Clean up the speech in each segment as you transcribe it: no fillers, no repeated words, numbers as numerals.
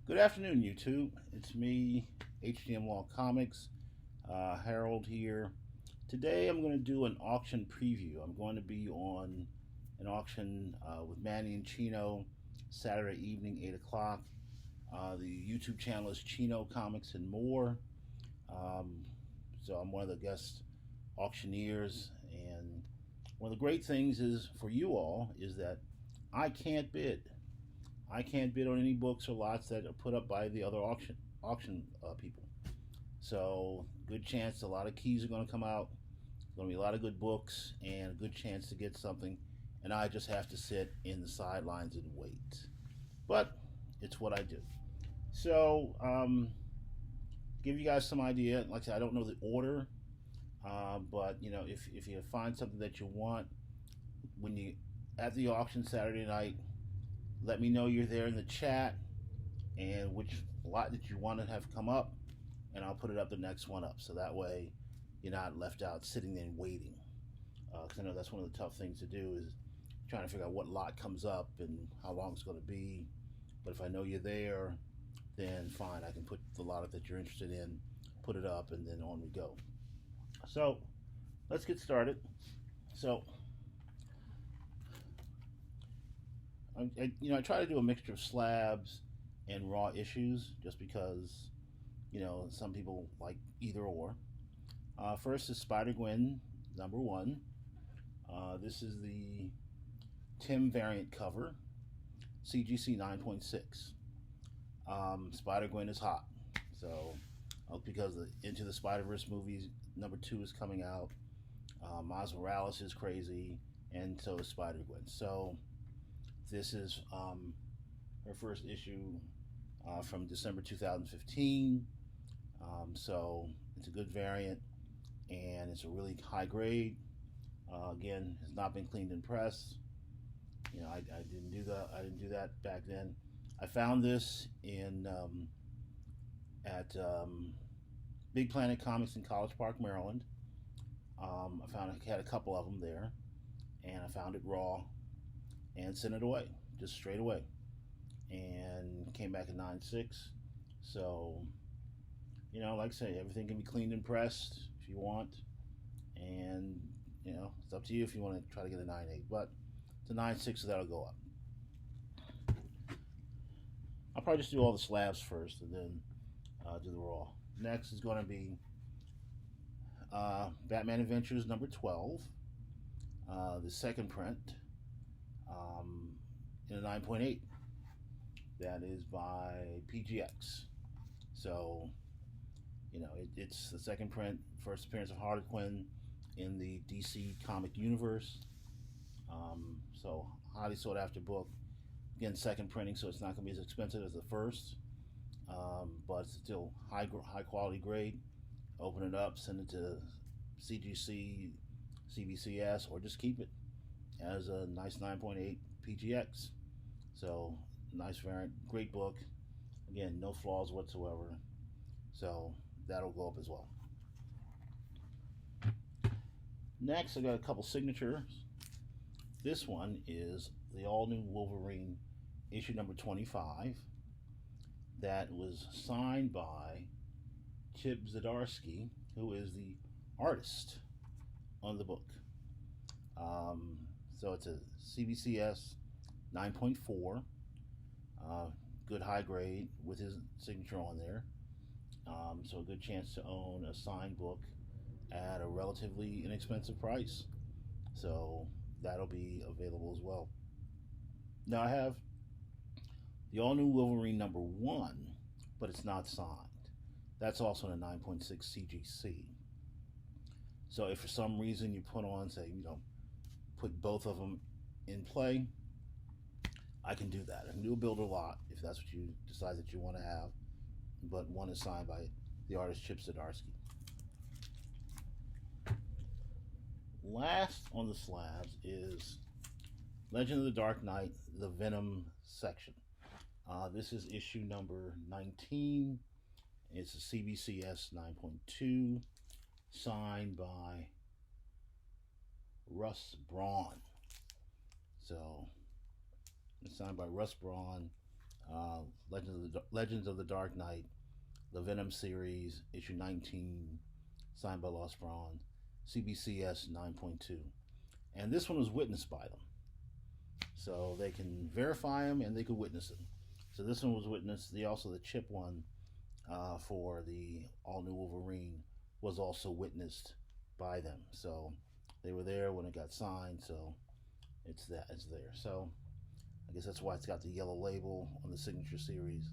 Good afternoon, YouTube. It's me, HDM Law Comics, Harold here. Today I'm going to do an auction preview. I'm going to be on an auction with Manny and Chino Saturday evening, 8 o'clock. The YouTube channel is Chinocomicsandmore. Um, so I'm one of the guest auctioneers, and one of the great things is for you all is that I can't bid. I can't bid on any books or lots that are put up by the other auction people. So good chance a lot of keys are going to come out. There's going to be a lot of good books and a good chance to get something. And I just have to sit in the sidelines and wait. But it's what I do. So give you guys some idea. Like I said, I don't know the order, but if you find something that you want when you at the auction Saturday night, let me know you're there in the chat and which lot that you want to have come up, and I'll put it up the next one up. So that way you're not left out sitting there and waiting. Because I know that's one of the tough things to do is trying to figure out what lot comes up and how long it's going to be. But if I know you're there, then fine, I can put the lot that you're interested in, put it up, and then on we go. So let's get started. So I try to do a mixture of slabs and raw issues just because, some people like either or. First is Spider-Gwen #1. This is the Tim variant cover, CGC 9.6. Spider-Gwen is hot. So, because the Into the Spider-Verse movie #2 is coming out, Miles Morales is crazy, and so is Spider-Gwen. So, this is her first issue from December 2015. So it's a good variant, and it's a really high grade. Again, has not been cleaned and pressed. I didn't do that. I didn't do that back then. I found this in at Big Planet Comics in College Park, Maryland. I found I had a couple of them there, and I found it raw and sent it away, just straight away, and came back at 9.6. So, like I say, everything can be cleaned and pressed if you want, and it's up to you if you want to try to get a 9.8, but it's a 9.6, so that'll go up. I'll probably just do all the slabs first and then do the raw. Next is going to be Batman Adventures #12, the second print, in a 9.8. That is by PGX. So, it's the second print, first appearance of Harley Quinn in the DC comic universe. So, highly sought after book. Again, second printing, so it's not going to be as expensive as the first, but it's still high quality grade. Open it up, send it to CGC, CBCS, or just keep it as a nice 9.8 PGX. So, nice variant, great book. Again, no flaws whatsoever. So, that'll go up as well. Next, I got a couple signatures. This one is the all-new Wolverine issue #25 that was signed by Chip Zdarsky, who is the artist on the book. So it's a CBCS 9.4, good high grade with his signature on there. So a good chance to own a signed book at a relatively inexpensive price. So that'll be available as well. Now I have the all-new Wolverine #1, but it's not signed. That's also in a 9.6 CGC. So if for some reason you put on, say, put both of them in play, I can do that. I can do a builder lot if that's what you decide that you want to have, but one is signed by the artist Chip Zdarsky. Last on the slabs is Legend of the Dark Knight, the Venom section. This is issue #19. It's a CBCS 9.2, signed by Russ Braun. So it's signed by Russ Braun. Legends of the Dark Knight, the Venom series, issue 19, signed by Lost Brawn, CBCS 9.2. And this one was witnessed by them. So they can verify them and they could witness it. So this one was witnessed. The chip one for the all-new Wolverine was also witnessed by them. So they were there when it got signed, so it's there. So I guess that's why it's got the yellow label on the signature series,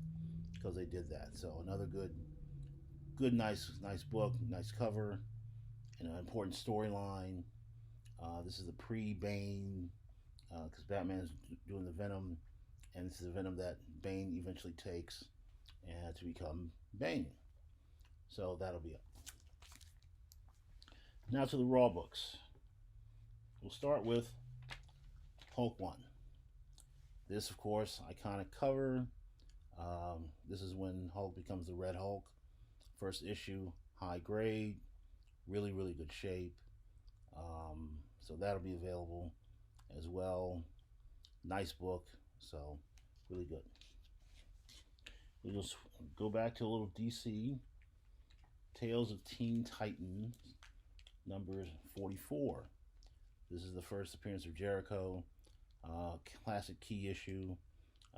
because they did that. So another good, nice book, nice cover, and an important storyline. This is the pre-Bane, because Batman is doing the Venom, and this is the Venom that Bane eventually takes to become Bane. So that'll be it. Now to the Raw books. We'll start with Hulk 1. This, of course, iconic cover. This is when Hulk becomes the Red Hulk. First issue, high grade, really good shape. So that'll be available as well. Nice book, so really good. We'll just go back to a little DC. Tales of Teen Titans, number 44. This is the first appearance of Jericho. Classic key issue.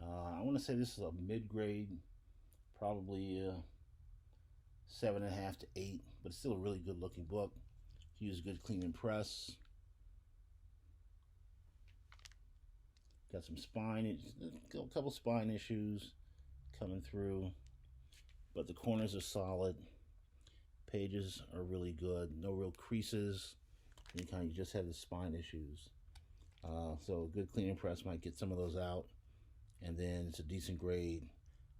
I want to say this is a mid-grade, probably 7.5 to 8, but it's still a really good-looking book. Used good clean and press. Got some spine, a couple spine issues coming through, but the corners are solid. Pages are really good. No real creases. You just have the spine issues. So a good clean and press might get some of those out, and then it's a decent grade.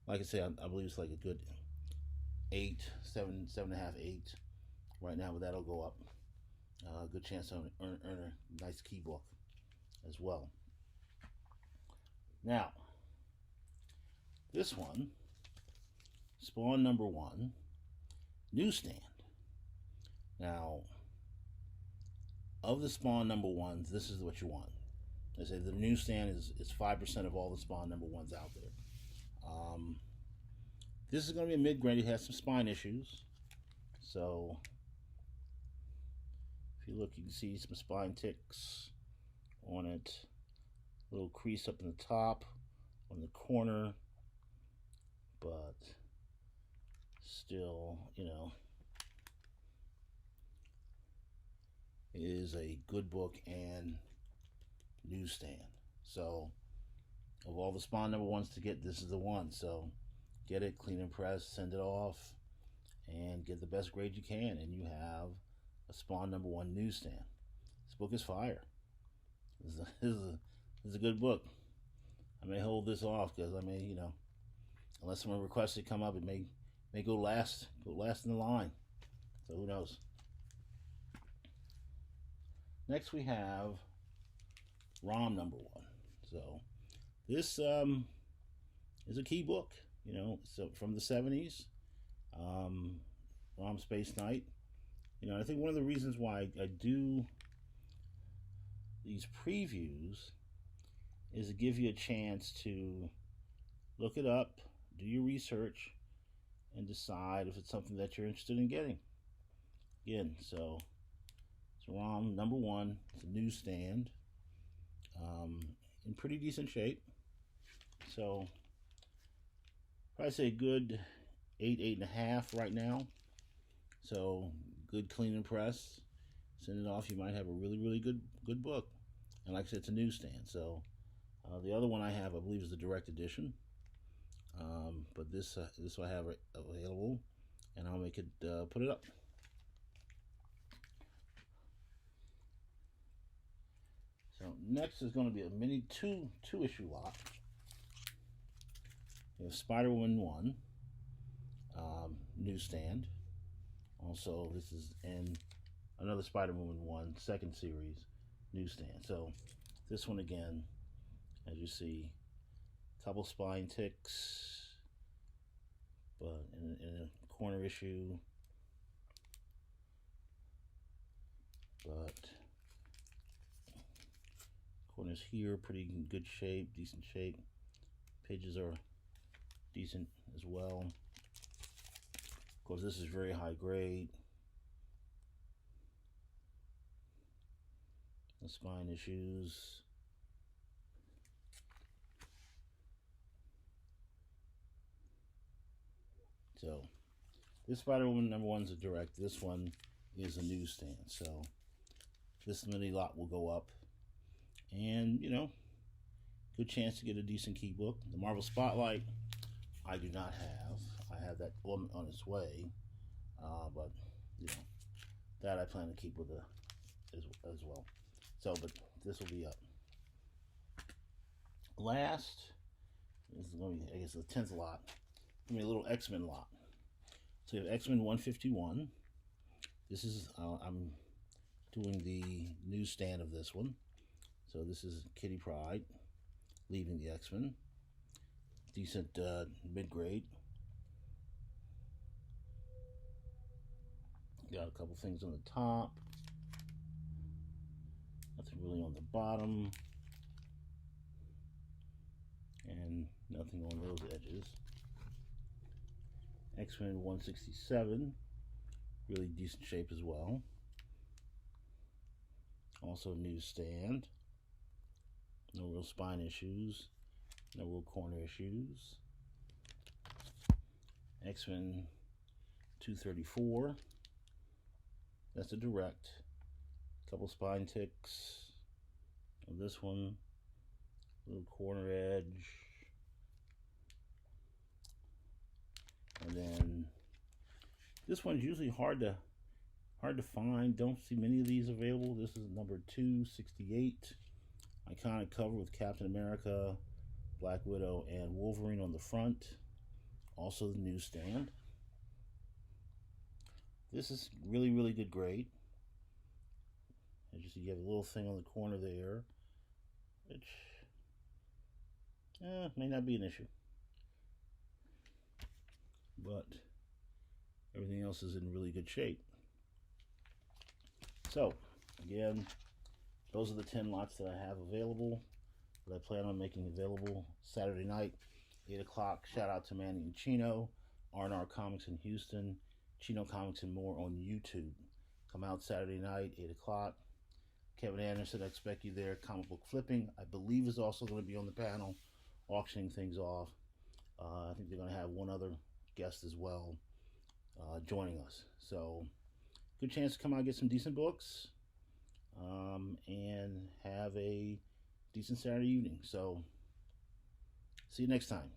Like I said, I believe it's like a good 8, 7.5, 8 right now, but that'll go up. Good chance to earn a nice key book as well. Now, this one, Spawn number 1, newsstand. Now, of the Spawn number 1s, this is what you want. They say the newsstand is 5% of all the Spawn number 1s out there. This is going to be a mid-grade. It has some spine issues. So, if you look, you can see some spine ticks on it. A little crease up in the top, on the corner. But, still, it is a good book and newsstand. So, of all the Spawn number 1s to get, this is the one. So, get it, clean and press, send it off, and get the best grade you can, and you have a Spawn number 1 newsstand. This book is fire. This is a good book. I may hold this off because I may, unless someone requests it come up, it may go last in the line. So who knows? Next we have ROM number 1. So this is a key book, so from the 70s, ROM Space Knight. I think one of the reasons why I do these previews is to give you a chance to look it up, do your research, and decide if it's something that you're interested in getting. Again, so it's ROM number 1. It's a newsstand, in pretty decent shape. So probably say a good 8, 8.5 right now. So good clean and press. Send it off. You might have a really good book. And like I said, it's a newsstand. So the other one I have, I believe, is the direct edition. But this I have available, and I'll make it put it up. So next is going to be a mini two issue lot. We have Spider-Woman 1 newsstand. Also, this is in another Spider-Woman 1 second series newsstand. So this one again, as you see, a couple spine ticks, but in a corner issue, but corners here pretty in good shape, decent shape. Pages are decent as well. Of course, this is very high grade. The spine issues. So this Spider-Woman #1 is a direct. This one is a newsstand. So this mini lot will go up. And, you know, good chance to get a decent key book. The Marvel Spotlight, I do not have. I have that on its way. But, you know, that I plan to keep with as well. So, but this will be up. Last, this is going to be, I guess, the 10th lot. Give me a little X-Men lot. So you have X-Men 151. This is, I'm doing the newsstand of this one. So this is Kitty Pryde leaving the X-Men. Decent mid-grade. Got a couple things on the top. Nothing really on the bottom. And nothing on those edges. X-Men 167. Really decent shape as well. Also newsstand. No real spine issues. No real corner issues. X-Men 234. That's a direct. Couple spine ticks on this one. Little corner edge. And then this one's usually hard to find. Don't see many of these available. This is number 268. Iconic cover with Captain America, Black Widow, and Wolverine on the front. Also the newsstand. This is really, really good grade. As you see, you have a little thing on the corner there, which may not be an issue. But everything else is in really good shape. So, again, those are the 10 lots that I have available, that I plan on making available Saturday night, 8 o'clock. Shout out to Manny and Chino, R&R Comics in Houston, Chinocomicsandmore on YouTube. Come out Saturday night, 8 o'clock. Kevin Anderson, I expect you there. Comic book flipping, I believe, is also going to be on the panel, auctioning things off. I think they're going to have one other guest as well joining us. So, good chance to come out and get some decent books and have a decent Saturday evening. So, see you next time.